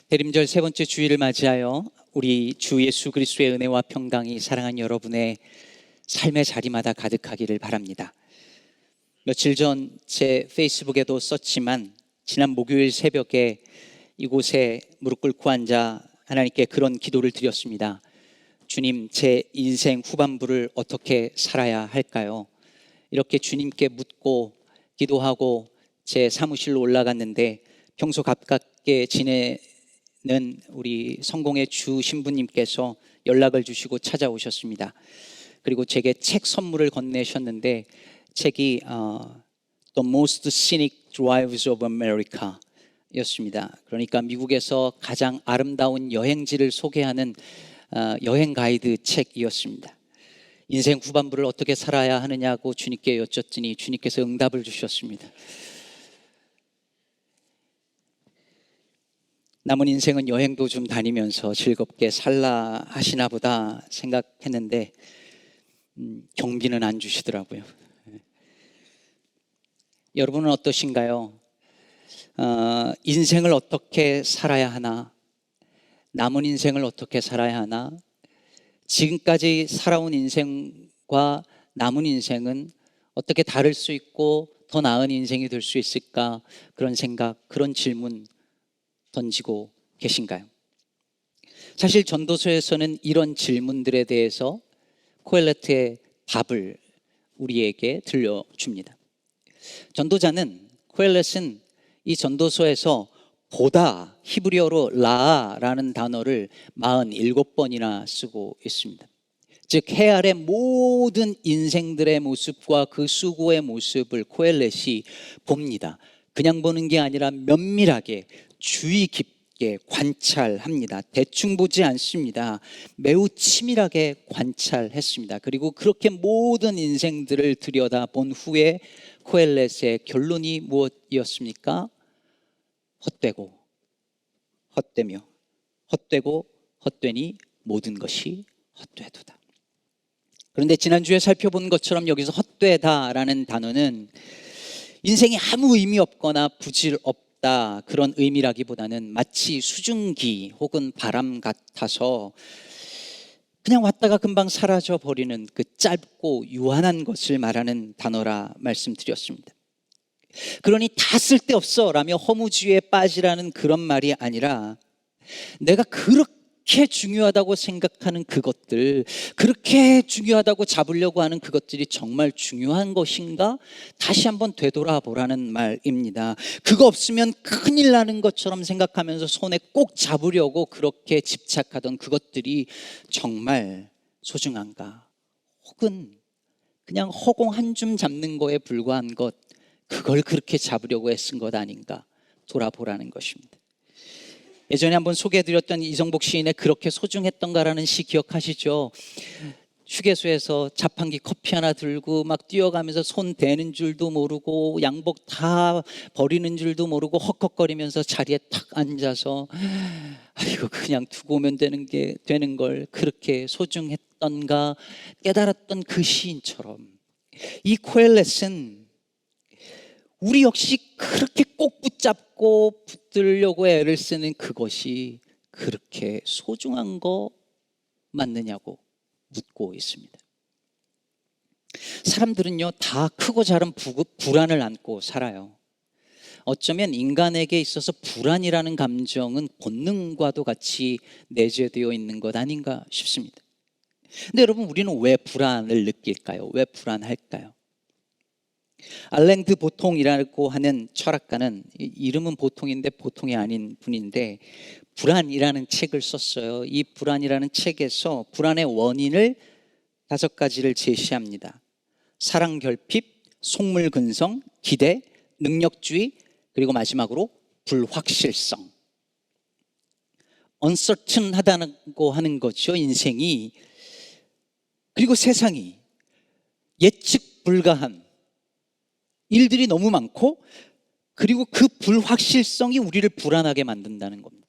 대림절 세 번째 주일을 맞이하여 우리 주 예수 그리스도의 은혜와 평강이 사랑하는 여러분의 삶의 자리마다 가득하기를 바랍니다. 며칠 전 제 페이스북에도 썼지만 지난 목요일 새벽에 이곳에 무릎 꿇고 앉아 하나님께 그런 기도를 드렸습니다. 주님, 제 인생 후반부를 어떻게 살아야 할까요? 이렇게 주님께 묻고 기도하고 제 사무실로 올라갔는데 평소 가깝게 지내는 우리 성공의 주 신부님께서 연락을 주시고 찾아오셨습니다. 그리고 제게 책 선물을 건네셨는데 책이 The Most Scenic Drives of America 였습니다. 그러니까 미국에서 가장 아름다운 여행지를 소개하는 여행 가이드 책이었습니다. 인생 후반부를 어떻게 살아야 하느냐고 주님께 여쭙더니 주님께서 응답을 주셨습니다. 남은 인생은 여행도 좀 다니면서 즐겁게 살라 하시나 보다 생각했는데 경비는 안 주시더라고요. 여러분은 어떠신가요? 인생을 어떻게 살아야 하나? 남은 인생을 어떻게 살아야 하나? 지금까지 살아온 인생과 남은 인생은 어떻게 다를 수 있고 더 나은 인생이 될 수 있을까? 그런 생각, 그런 질문 던지고 계신가요? 사실 전도서에서는 이런 질문들에 대해서 코엘레트의 답을 우리에게 들려줍니다. 전도자는 코엘렛은 이 전도서에서 보다, 히브리어로 라라는 단어를 47번이나 쓰고 있습니다. 즉 해 아래 모든 인생들의 모습과 그 수고의 모습을 코엘렛이 봅니다. 그냥 보는 게 아니라 면밀하게 주의 깊게 관찰합니다. 대충 보지 않습니다. 매우 치밀하게 관찰했습니다. 그리고 그렇게 모든 인생들을 들여다본 후에 코엘렛의 결론이 무엇이었습니까? 헛되고 헛되며 헛되고 헛되니 모든 것이 헛되도다. 그런데 지난주에 살펴본 것처럼 여기서 헛되다라는 단어는 인생이 아무 의미 없거나 부질 없다 그런 의미라기보다는 마치 수증기 혹은 바람 같아서 그냥 왔다가 금방 사라져 버리는 그 짧고 유한한 것을 말하는 단어라 말씀드렸습니다. 그러니 다 쓸데없어 라며 허무주의에 빠지라는 그런 말이 아니라 내가 그렇게 중요하다고 생각하는 그것들, 그렇게 중요하다고 잡으려고 하는 그것들이 정말 중요한 것인가? 다시 한번 되돌아보라는 말입니다. 그거 없으면 큰일 나는 것처럼 생각하면서 손에 꼭 잡으려고 그렇게 집착하던 그것들이 정말 소중한가? 혹은 그냥 허공 한 줌 잡는 거에 불과한 것, 그걸 그렇게 잡으려고 애쓴 것 아닌가 돌아보라는 것입니다. 예전에 한번 소개해드렸던 이정복 시인의 그렇게 소중했던가라는 시 기억하시죠? 휴게소에서 자판기 커피 하나 들고 막 뛰어가면서 손 대는 줄도 모르고 양복 다 버리는 줄도 모르고 헉헉거리면서 자리에 탁 앉아서 이거 그냥 두고 오면 되는 걸 그렇게 소중했던가 깨달았던 그 시인처럼 이 코엘렛은 우리 역시 그렇게 꼭 붙잡고 붙들려고 애를 쓰는 그것이 그렇게 소중한 거 맞느냐고 묻고 있습니다. 사람들은요 다 크고 작은 불안을 안고 살아요. 어쩌면 인간에게 있어서 불안이라는 감정은 본능과도 같이 내재되어 있는 것 아닌가 싶습니다. 근데 여러분, 우리는 왜 불안을 느낄까요? 왜 불안할까요? 알랭드 보통이라고 하는 철학가는, 이름은 보통인데 보통이 아닌 분인데 불안이라는 책을 썼어요. 이 불안이라는 책에서 불안의 원인을 5가지를 제시합니다. 사랑 결핍, 속물 근성, 기대, 능력주의, 그리고 마지막으로 불확실성. uncertain하다고 하는 거죠, 인생이. 그리고 세상이 예측 불가한 일들이 너무 많고, 그리고 그 불확실성이 우리를 불안하게 만든다는 겁니다.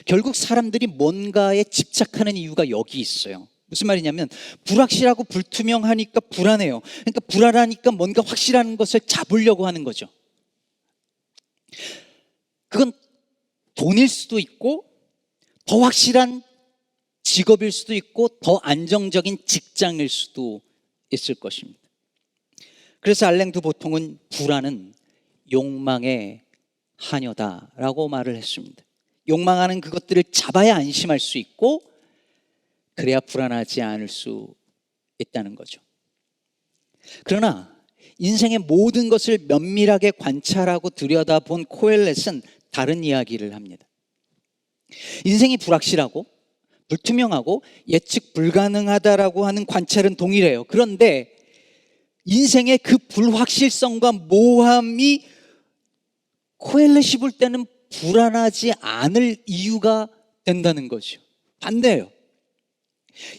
결국 사람들이 뭔가에 집착하는 이유가 여기 있어요. 무슨 말이냐면 불확실하고 불투명하니까 불안해요. 그러니까 불안하니까 뭔가 확실한 것을 잡으려고 하는 거죠. 그건 돈일 수도 있고 더 확실한 직업일 수도 있고 더 안정적인 직장일 수도 있을 것입니다. 그래서 알랭 드 보통은 불안은 욕망의 하녀다라고 말을 했습니다. 욕망하는 그것들을 잡아야 안심할 수 있고 그래야 불안하지 않을 수 있다는 거죠. 그러나 인생의 모든 것을 면밀하게 관찰하고 들여다본 코엘렛은 다른 이야기를 합니다. 인생이 불확실하고 불투명하고 예측 불가능하다라고 하는 관찰은 동일해요. 그런데 인생의 그 불확실성과 모호함이 코엘렛이 볼 때는 불안하지 않을 이유가 된다는 거죠. 반대예요.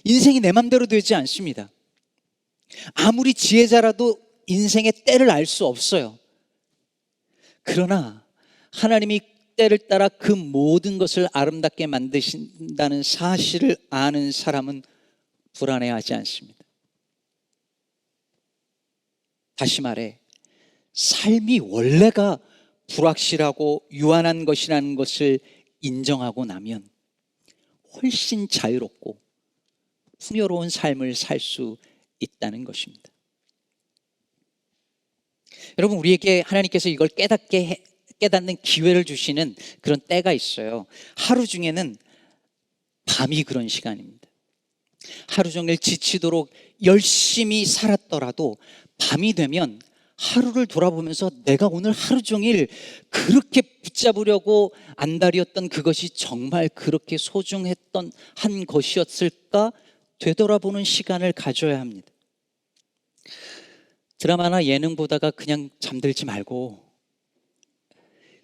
인생이 내 맘대로 되지 않습니다. 아무리 지혜자라도 인생의 때를 알 수 없어요. 그러나 하나님이 때를 따라 그 모든 것을 아름답게 만드신다는 사실을 아는 사람은 불안해하지 않습니다. 다시 말해, 삶이 원래가 불확실하고 유한한 것이라는 것을 인정하고 나면 훨씬 자유롭고 풍요로운 삶을 살 수 있다는 것입니다. 여러분, 우리에게 하나님께서 이걸 깨닫는 기회를 주시는 그런 때가 있어요. 하루 중에는 밤이 그런 시간입니다. 하루 종일 지치도록 열심히 살았더라도 밤이 되면 하루를 돌아보면서 내가 오늘 하루 종일 그렇게 붙잡으려고 안달이었던 그것이 정말 그렇게 소중했던 한 것이었을까 되돌아보는 시간을 가져야 합니다. 드라마나 예능 보다가 그냥 잠들지 말고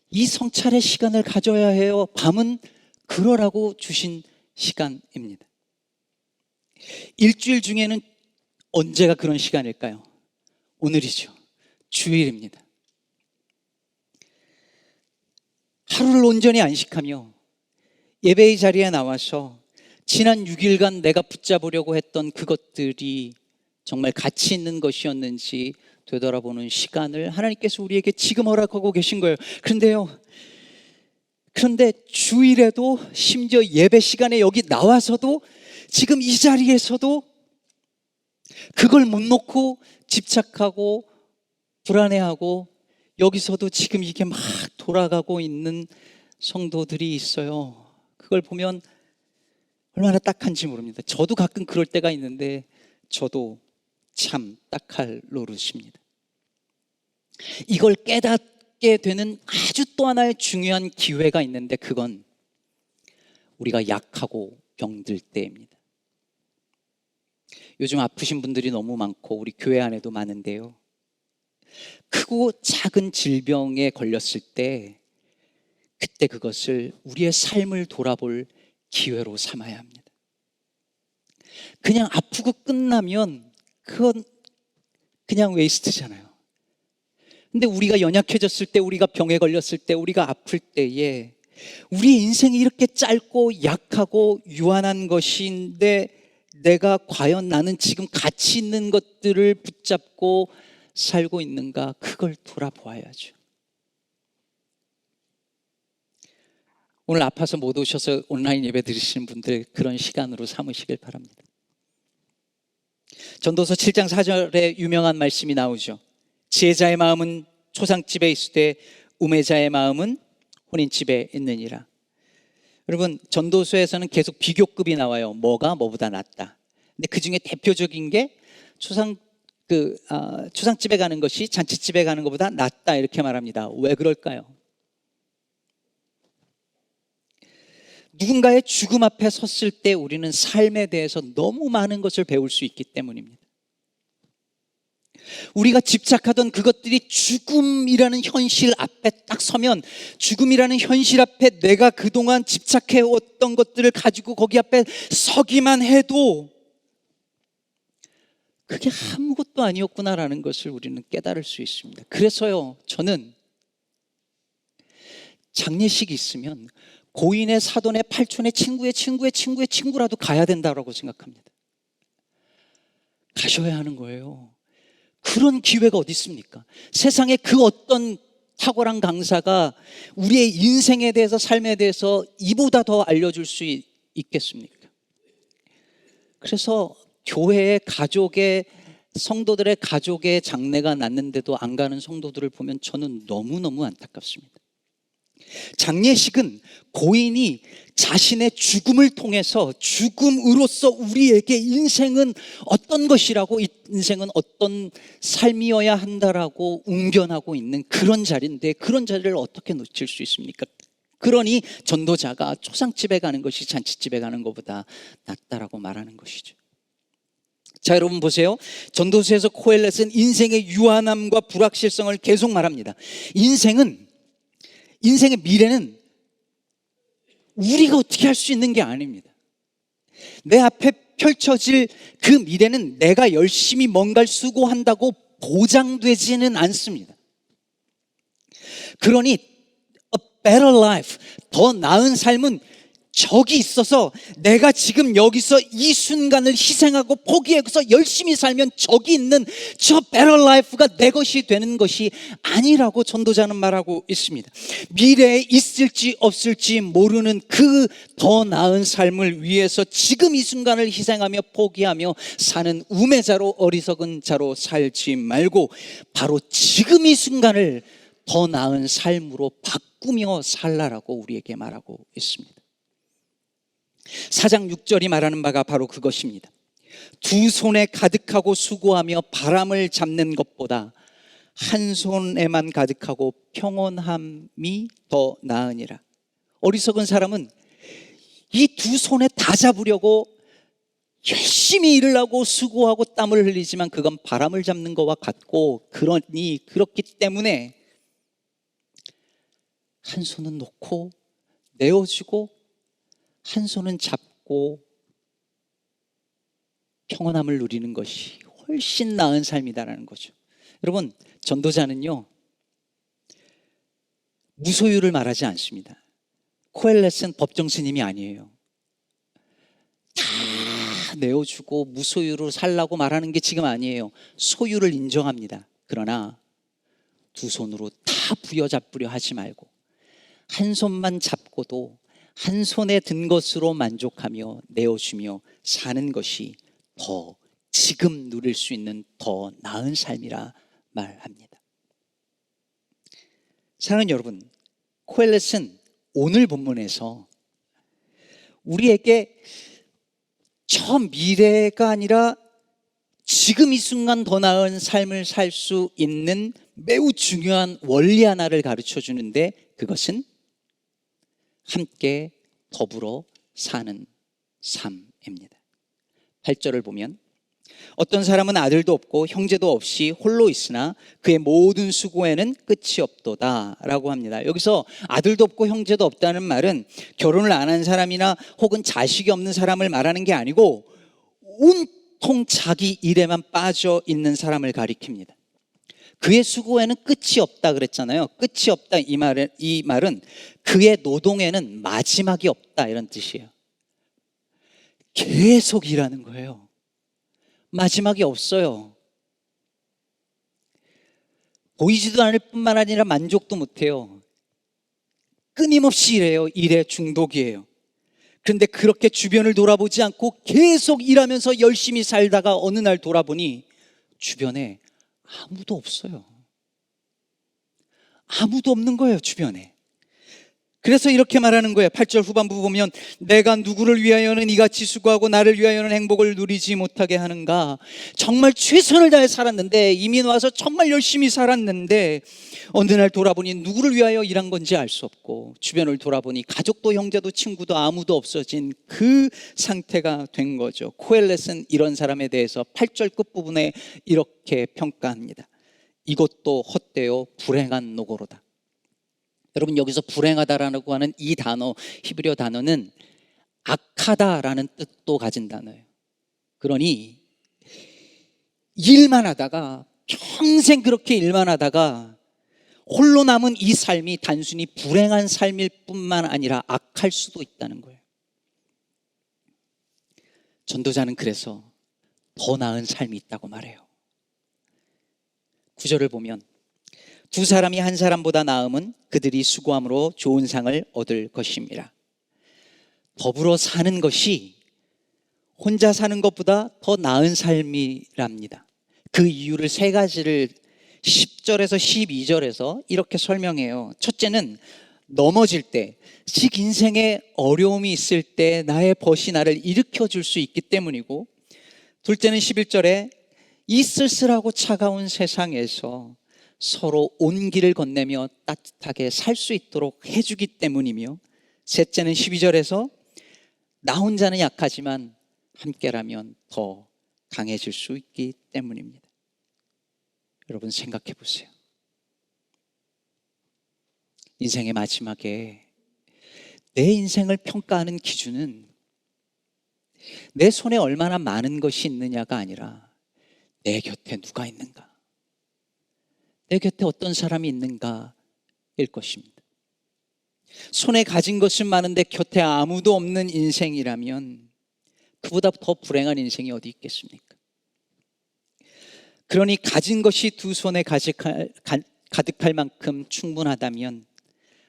이 성찰의 시간을 가져야 해요. 밤은 그러라고 주신 시간입니다. 일주일 중에는 언제가 그런 시간일까요? 오늘이죠. 주일입니다. 하루를 온전히 안식하며 예배의 자리에 나와서 지난 6일간 내가 붙잡으려고 했던 그것들이 정말 가치 있는 것이었는지 되돌아보는 시간을 하나님께서 우리에게 지금 허락하고 계신 거예요. 그런데 주일에도 심지어 예배 시간에 여기 나와서도 지금 이 자리에서도 그걸 못 놓고 집착하고 불안해하고 여기서도 지금 이게 막 돌아가고 있는 성도들이 있어요. 그걸 보면 얼마나 딱한지 모릅니다. 저도 가끔 그럴 때가 있는데 저도 참 딱할 노릇입니다. 이걸 깨닫게 되는 아주 또 하나의 중요한 기회가 있는데 그건 우리가 약하고 병들 때입니다. 요즘 아프신 분들이 너무 많고 우리 교회 안에도 많은데요. 크고 작은 질병에 걸렸을 때 그때 그것을 우리의 삶을 돌아볼 기회로 삼아야 합니다. 그냥 아프고 끝나면 그건 그냥 웨이스트잖아요. 근데 우리가 연약해졌을 때, 우리가 병에 걸렸을 때, 우리가 아플 때에 우리 인생이 이렇게 짧고 약하고 유한한 것인데 내가 과연 나는 지금 가치 있는 것들을 붙잡고 살고 있는가? 그걸 돌아보아야죠. 오늘 아파서 못 오셔서 온라인 예배 드리시는 분들 그런 시간으로 삼으시길 바랍니다. 전도서 7장 4절에 유명한 말씀이 나오죠. 지혜자의 마음은 초상집에 있으되 우매자의 마음은 혼인집에 있느니라. 여러분, 전도서에서는 계속 비교급이 나와요. 뭐가 뭐보다 낫다. 근데 그 중에 대표적인 게 초상집에 가는 것이 잔치집에 가는 것보다 낫다 이렇게 말합니다. 왜 그럴까요? 누군가의 죽음 앞에 섰을 때 우리는 삶에 대해서 너무 많은 것을 배울 수 있기 때문입니다. 우리가 집착하던 그것들이 죽음이라는 현실 앞에 딱 서면 죽음이라는 현실 앞에 내가 그동안 집착해왔던 것들을 가지고 거기 앞에 서기만 해도 그게 아무것도 아니었구나라는 것을 우리는 깨달을 수 있습니다. 그래서요, 저는 장례식이 있으면 고인의 사돈의 팔촌의 친구의 친구의 친구의 친구라도 가야 된다고 생각합니다. 가셔야 하는 거예요. 그런 기회가 어디 있습니까? 세상에 그 어떤 탁월한 강사가 우리의 인생에 대해서, 삶에 대해서 이보다 더 알려줄 수 있겠습니까? 그래서 교회의 가족의, 성도들의 가족의 장례가 났는데도 안 가는 성도들을 보면 저는 너무너무 안타깝습니다. 장례식은 고인이 자신의 죽음을 통해서, 죽음으로써 우리에게 인생은 어떤 것이라고, 인생은 어떤 삶이어야 한다라고 웅변하고 있는 그런 자리인데, 그런 자리를 어떻게 놓칠 수 있습니까? 그러니 전도자가 초상집에 가는 것이 잔치집에 가는 것보다 낫다라고 말하는 것이죠. 자, 여러분 보세요. 전도서에서 코엘렛은 인생의 유한함과 불확실성을 계속 말합니다. 인생의 미래는 우리가 어떻게 할 수 있는 게 아닙니다. 내 앞에 펼쳐질 그 미래는 내가 열심히 뭔가를 수고한다고 보장되지는 않습니다. 그러니 a better life, 더 나은 삶은 저기 있어서, 내가 지금 여기서 이 순간을 희생하고 포기해서 열심히 살면 저기 있는 저 better life가 내 것이 되는 것이 아니라고 전도자는 말하고 있습니다. 미래에 있을지 없을지 모르는 그 더 나은 삶을 위해서 지금 이 순간을 희생하며 포기하며 사는 우매자로, 어리석은 자로 살지 말고 바로 지금 이 순간을 더 나은 삶으로 바꾸며 살라라고 우리에게 말하고 있습니다. 4장 6절이 말하는 바가 바로 그것입니다. 두 손에 가득하고 수고하며 바람을 잡는 것보다 한 손에만 가득하고 평온함이 더 나으니라. 어리석은 사람은 이 두 손에 다 잡으려고 열심히 일을 하고 수고하고 땀을 흘리지만 그건 바람을 잡는 것과 같고, 그렇기 때문에 한 손은 놓고 내어주고 한 손은 잡고 평온함을 누리는 것이 훨씬 나은 삶이다라는 거죠. 여러분, 전도자는요, 무소유를 말하지 않습니다. 코엘렛은 법정 스님이 아니에요. 다 내어주고 무소유로 살라고 말하는 게 지금 아니에요. 소유를 인정합니다. 그러나 두 손으로 다 부여잡으려 하지 말고 한 손만 잡고도 한 손에 든 것으로 만족하며 내어주며 사는 것이 더 지금 누릴 수 있는 더 나은 삶이라 말합니다. 사랑하는 여러분, 코엘렛은 오늘 본문에서 우리에게 저 미래가 아니라 지금 이 순간 더 나은 삶을 살 수 있는 매우 중요한 원리 하나를 가르쳐 주는데, 그것은 함께 더불어 사는 삶입니다. 8절을 보면 어떤 사람은 아들도 없고 형제도 없이 홀로 있으나 그의 모든 수고에는 끝이 없도다 라고 합니다. 여기서 아들도 없고 형제도 없다는 말은 결혼을 안 한 사람이나 혹은 자식이 없는 사람을 말하는 게 아니고 온통 자기 일에만 빠져 있는 사람을 가리킵니다. 그의 수고에는 끝이 없다 그랬잖아요. 끝이 없다, 이 말은 그의 노동에는 마지막이 없다 이런 뜻이에요. 계속 일하는 거예요. 마지막이 없어요. 보이지도 않을 뿐만 아니라 만족도 못해요. 끊임없이 일해요. 일에 중독이에요. 그런데 그렇게 주변을 돌아보지 않고 계속 일하면서 열심히 살다가 어느 날 돌아보니 주변에 아무도 없어요. 아무도 없는 거예요, 주변에. 그래서 이렇게 말하는 거예요. 8절 후반부 보면 내가 누구를 위하여는 이같이 수고하고 나를 위하여는 행복을 누리지 못하게 하는가. 정말 최선을 다해 살았는데, 이민 와서 정말 열심히 살았는데 어느 날 돌아보니 누구를 위하여 일한 건지 알 수 없고, 주변을 돌아보니 가족도 형제도 친구도 아무도 없어진 그 상태가 된 거죠. 코엘렛은 이런 사람에 대해서 8절 끝부분에 이렇게 평가합니다. 이것도 헛되어 불행한 노고로다. 여러분, 여기서 불행하다라고 하는 이 단어, 히브리어 단어는 악하다라는 뜻도 가진 단어예요. 그러니 일만 하다가, 평생 그렇게 일만 하다가 홀로 남은 이 삶이 단순히 불행한 삶일 뿐만 아니라 악할 수도 있다는 거예요. 전도자는 그래서 더 나은 삶이 있다고 말해요. 9절을 보면 두 사람이 한 사람보다 나음은 그들이 수고함으로 좋은 상을 얻을 것입니다. 더불어 사는 것이 혼자 사는 것보다 더 나은 삶이랍니다. 그 이유를 세 가지를 10절에서 12절에서 이렇게 설명해요. 첫째는 넘어질 때, 즉 인생에 어려움이 있을 때 나의 벗이 나를 일으켜 줄 수 있기 때문이고, 둘째는 11절에 이 쓸쓸하고 차가운 세상에서 서로 온기를 건네며 따뜻하게 살 수 있도록 해주기 때문이며, 셋째는 12절에서 나 혼자는 약하지만 함께라면 더 강해질 수 있기 때문입니다. 여러분 생각해 보세요. 인생의 마지막에 내 인생을 평가하는 기준은 내 손에 얼마나 많은 것이 있느냐가 아니라 내 곁에 누가 있는가, 내 곁에 어떤 사람이 있는가일 것입니다. 손에 가진 것은 많은데 곁에 아무도 없는 인생이라면 그보다 더 불행한 인생이 어디 있겠습니까? 그러니 가진 것이 두 손에 가득할 만큼 충분하다면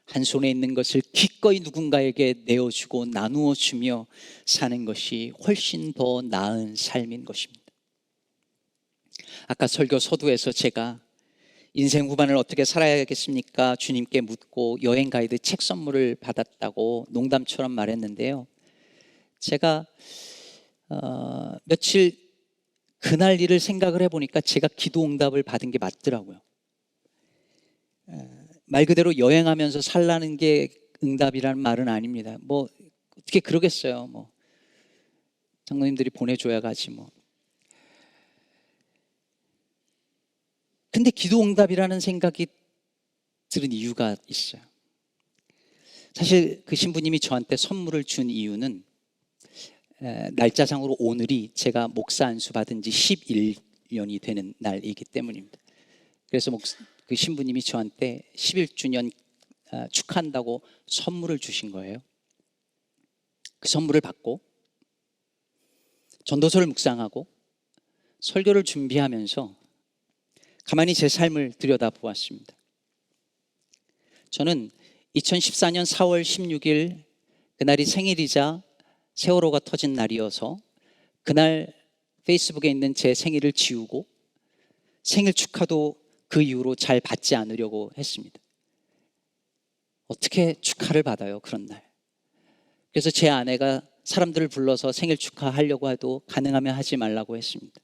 한 손에 있는 것을 기꺼이 누군가에게 내어주고 나누어 주며 사는 것이 훨씬 더 나은 삶인 것입니다. 아까 설교 서두에서 제가 인생 후반을 어떻게 살아야겠습니까? 주님께 묻고 여행 가이드 책 선물을 받았다고 농담처럼 말했는데요. 제가 며칠 그날 일을 생각을 해보니까 제가 기도 응답을 받은 게 맞더라고요. 말 그대로 여행하면서 살라는 게 응답이라는 말은 아닙니다. 뭐 어떻게 그러겠어요. 뭐 장로님들이 보내줘야 가지 뭐. 근데 기도 응답이라는 생각이 들은 이유가 있어요. 사실 그 신부님이 저한테 선물을 준 이유는 날짜상으로 오늘이 제가 목사 안수 받은 지 11년이 되는 날이기 때문입니다. 그래서 그 신부님이 저한테 11주년 축하한다고 선물을 주신 거예요. 그 선물을 받고 전도서를 묵상하고 설교를 준비하면서 가만히 제 삶을 들여다보았습니다. 저는 2014년 4월 16일 그날이 생일이자 세월호가 터진 날이어서 그날 페이스북에 있는 제 생일을 지우고 생일 축하도 그 이후로 잘 받지 않으려고 했습니다. 어떻게 축하를 받아요, 그런 날. 그래서 제 아내가 사람들을 불러서 생일 축하하려고 해도 가능하면 하지 말라고 했습니다.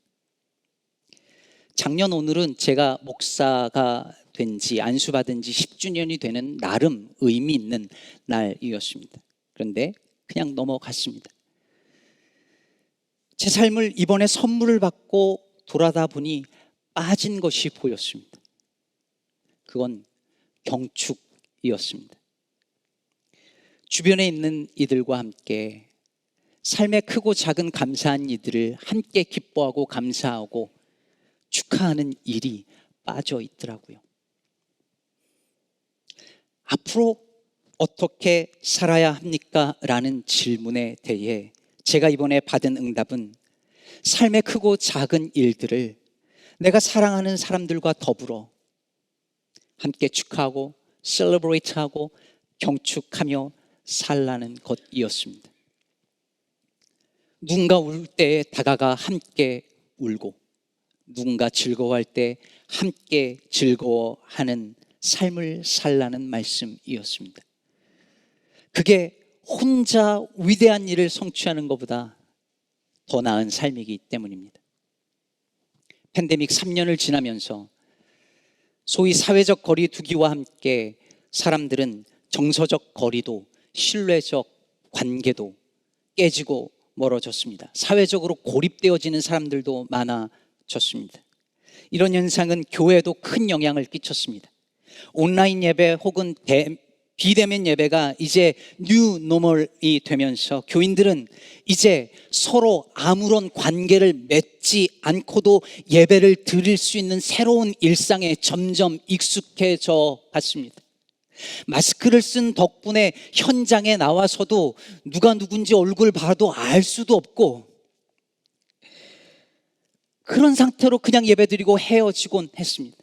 작년 오늘은 제가 목사가 된 지 안수받은 지 10주년이 되는 나름 의미 있는 날이었습니다. 그런데 그냥 넘어갔습니다. 제 삶을 이번에 선물을 받고 돌아다 보니 빠진 것이 보였습니다. 그건 경축이었습니다. 주변에 있는 이들과 함께 삶의 크고 작은 감사한 이들을 함께 기뻐하고 감사하고 축하하는 일이 빠져 있더라고요. 앞으로 어떻게 살아야 합니까? 라는 질문에 대해 제가 이번에 받은 응답은 삶의 크고 작은 일들을 내가 사랑하는 사람들과 더불어 함께 축하하고 셀러브레이트하고 경축하며 살라는 것이었습니다. 누군가 울 때에 다가가 함께 울고 누군가 즐거워할 때 함께 즐거워하는 삶을 살라는 말씀이었습니다. 그게 혼자 위대한 일을 성취하는 것보다 더 나은 삶이기 때문입니다. 팬데믹 3년을 지나면서 소위 사회적 거리 두기와 함께 사람들은 정서적 거리도 신뢰적 관계도 깨지고 멀어졌습니다. 사회적으로 고립되어지는 사람들도 많아졌습니다. 이런 현상은 교회에도 큰 영향을 끼쳤습니다. 온라인 예배 혹은 비대면 예배가 이제 뉴 노멀이 되면서 교인들은 이제 서로 아무런 관계를 맺지 않고도 예배를 드릴 수 있는 새로운 일상에 점점 익숙해져 갔습니다. 마스크를 쓴 덕분에 현장에 나와서도 누가 누군지 얼굴 봐도 알 수도 없고 그런 상태로 그냥 예배드리고 헤어지곤 했습니다.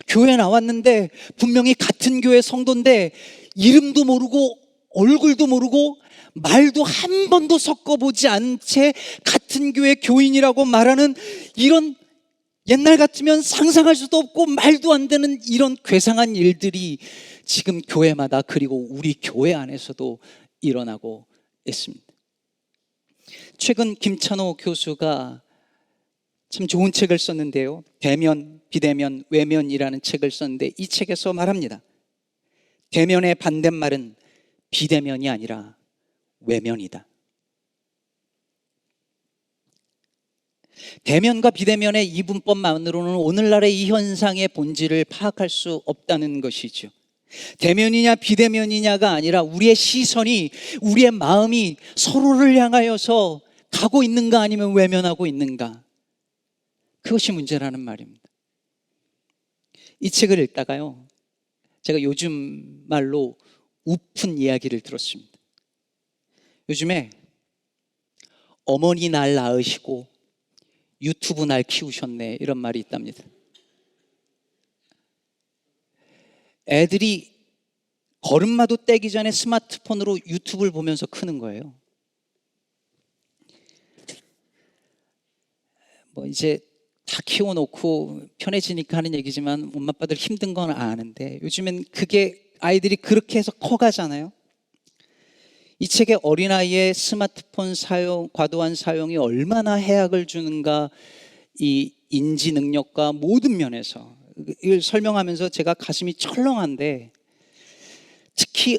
교회 나왔는데 분명히 같은 교회 성도인데 이름도 모르고 얼굴도 모르고 말도 한 번도 섞어보지 않은 채 같은 교회 교인이라고 말하는 이런, 옛날 같으면 상상할 수도 없고 말도 안 되는 이런 괴상한 일들이 지금 교회마다, 그리고 우리 교회 안에서도 일어나고 있습니다. 최근 김찬호 교수가 참 좋은 책을 썼는데요, 대면, 비대면, 외면이라는 책을 썼는데 이 책에서 말합니다. 대면의 반대말은 비대면이 아니라 외면이다. 대면과 비대면의 이분법만으로는 오늘날의 이 현상의 본질을 파악할 수 없다는 것이죠. 대면이냐 비대면이냐가 아니라 우리의 시선이, 우리의 마음이 서로를 향하여서 가고 있는가 아니면 외면하고 있는가, 그것이 문제라는 말입니다. 이 책을 읽다가요, 제가 요즘 말로 우픈 이야기를 들었습니다. 요즘에 어머니 날 낳으시고 유튜브 날 키우셨네, 이런 말이 있답니다. 애들이 걸음마도 떼기 전에 스마트폰으로 유튜브를 보면서 크는 거예요. 뭐 이제 다 키워놓고 편해지니까 하는 얘기지만 엄마 아빠들 힘든 건 아는데 요즘엔 그게, 아이들이 그렇게 해서 커가잖아요. 이 책에 어린아이의 스마트폰 사용, 과도한 사용이 얼마나 해악을 주는가, 이 인지 능력과 모든 면에서, 이걸 설명하면서 제가 가슴이 철렁한데, 특히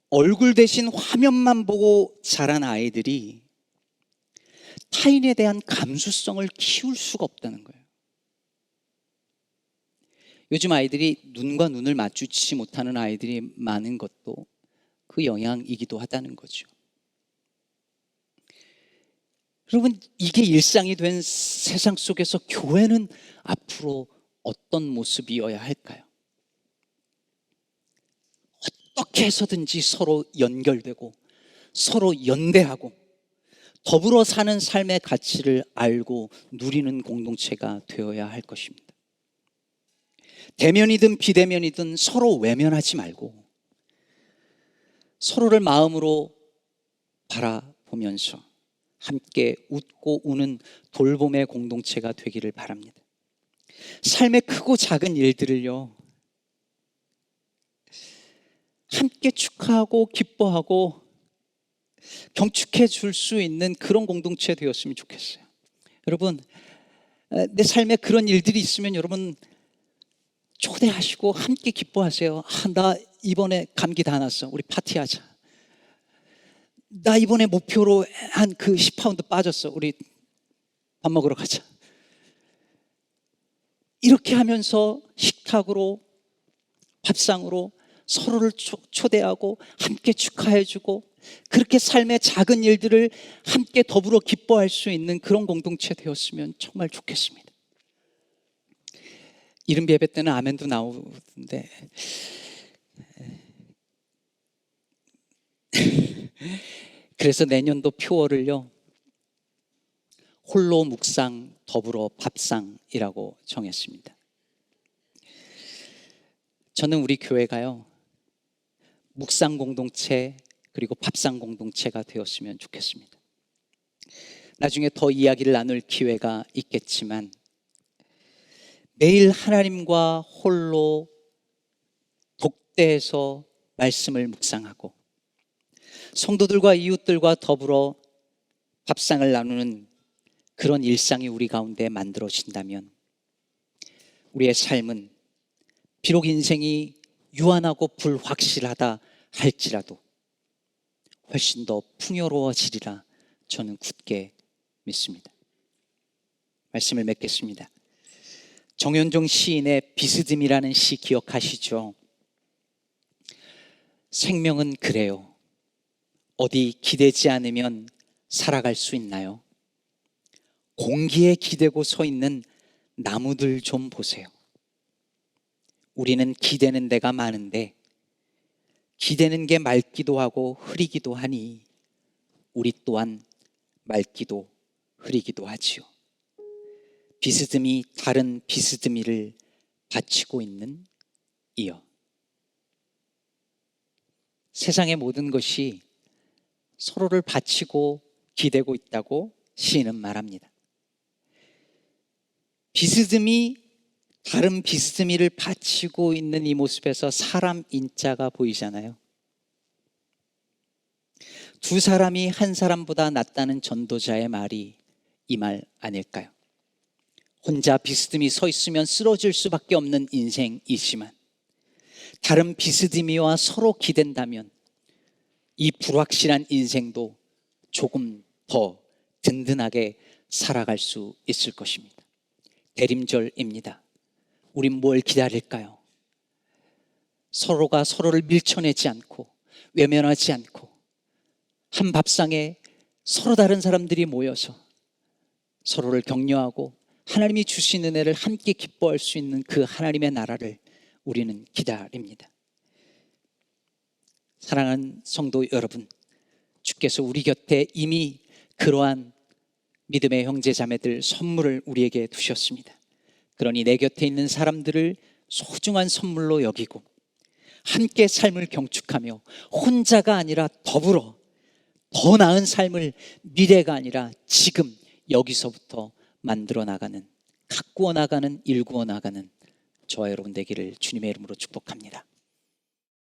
얼굴 대신 화면만 보고 자란 아이들이 타인에 대한 감수성을 키울 수가 없다는 거예요. 요즘 아이들이 눈과 눈을 마주치지 못하는 아이들이 많은 것도 그 영향이기도 하다는 거죠. 여러분, 이게 일상이 된 세상 속에서 교회는 앞으로 어떤 모습이어야 할까요? 어떻게 해서든지 서로 연결되고 서로 연대하고 더불어 사는 삶의 가치를 알고 누리는 공동체가 되어야 할 것입니다. 대면이든 비대면이든 서로 외면하지 말고 서로를 마음으로 바라보면서 함께 웃고 우는 돌봄의 공동체가 되기를 바랍니다. 삶의 크고 작은 일들을요, 함께 축하하고 기뻐하고 경축해 줄 수 있는 그런 공동체 되었으면 좋겠어요. 여러분, 내 삶에 그런 일들이 있으면 여러분 초대하시고 함께 기뻐하세요. 나 이번에 감기 다 났어, 우리 파티하자. 나 이번에 목표로 한 그 10파운드 빠졌어, 우리 밥 먹으러 가자. 이렇게 하면서 식탁으로, 밥상으로 서로를 초대하고 함께 축하해주고, 그렇게 삶의 작은 일들을 함께 더불어 기뻐할 수 있는 그런 공동체 되었으면 정말 좋겠습니다. 이른 예배 때는 아멘도 나오는데 그래서 내년도 표어를요, 홀로 묵상 더불어 밥상이라고 정했습니다. 저는 우리 교회가요, 묵상 공동체 그리고 밥상 공동체가 되었으면 좋겠습니다. 나중에 더 이야기를 나눌 기회가 있겠지만 매일 하나님과 홀로 독대해서 말씀을 묵상하고 성도들과 이웃들과 더불어 밥상을 나누는 그런 일상이 우리 가운데 만들어진다면 우리의 삶은 비록 인생이 유한하고 불확실하다 할지라도 훨씬 더 풍요로워지리라 저는 굳게 믿습니다. 말씀을 맺겠습니다. 정현종 시인의 비스듬이라는 시 기억하시죠? 생명은 그래요. 어디 기대지 않으면 살아갈 수 있나요? 공기에 기대고 서 있는 나무들 좀 보세요. 우리는 기대는 데가 많은데 기대는 게 맑기도 하고 흐리기도 하니 우리 또한 맑기도 흐리기도 하지요. 비스듬히 다른 비스듬히를 바치고 있는 이여. 세상의 모든 것이 서로를 바치고 기대고 있다고 시인은 말합니다. 비스듬히 다른 비스듬히를 바치고 있는 이 모습에서 사람 인자가 보이잖아요. 두 사람이 한 사람보다 낫다는 전도자의 말이 이 말 아닐까요? 혼자 비스듬히 서 있으면 쓰러질 수밖에 없는 인생이지만 다른 비스듬히와 서로 기댄다면 이 불확실한 인생도 조금 더 든든하게 살아갈 수 있을 것입니다. 대림절입니다. 우린 뭘 기다릴까요? 서로가 서로를 밀쳐내지 않고 외면하지 않고 한 밥상에 서로 다른 사람들이 모여서 서로를 격려하고 하나님이 주신 은혜를 함께 기뻐할 수 있는 그 하나님의 나라를 우리는 기다립니다. 사랑하는 성도 여러분, 주께서 우리 곁에 이미 그러한 믿음의 형제 자매들 선물을 우리에게 두셨습니다. 그러니 내 곁에 있는 사람들을 소중한 선물로 여기고 함께 삶을 경축하며 혼자가 아니라 더불어 더 나은 삶을 미래가 아니라 지금 여기서부터 만들어 나가는, 가꾸어 나가는, 일구어 나가는 저와 여러분 되기를 주님의 이름으로 축복합니다.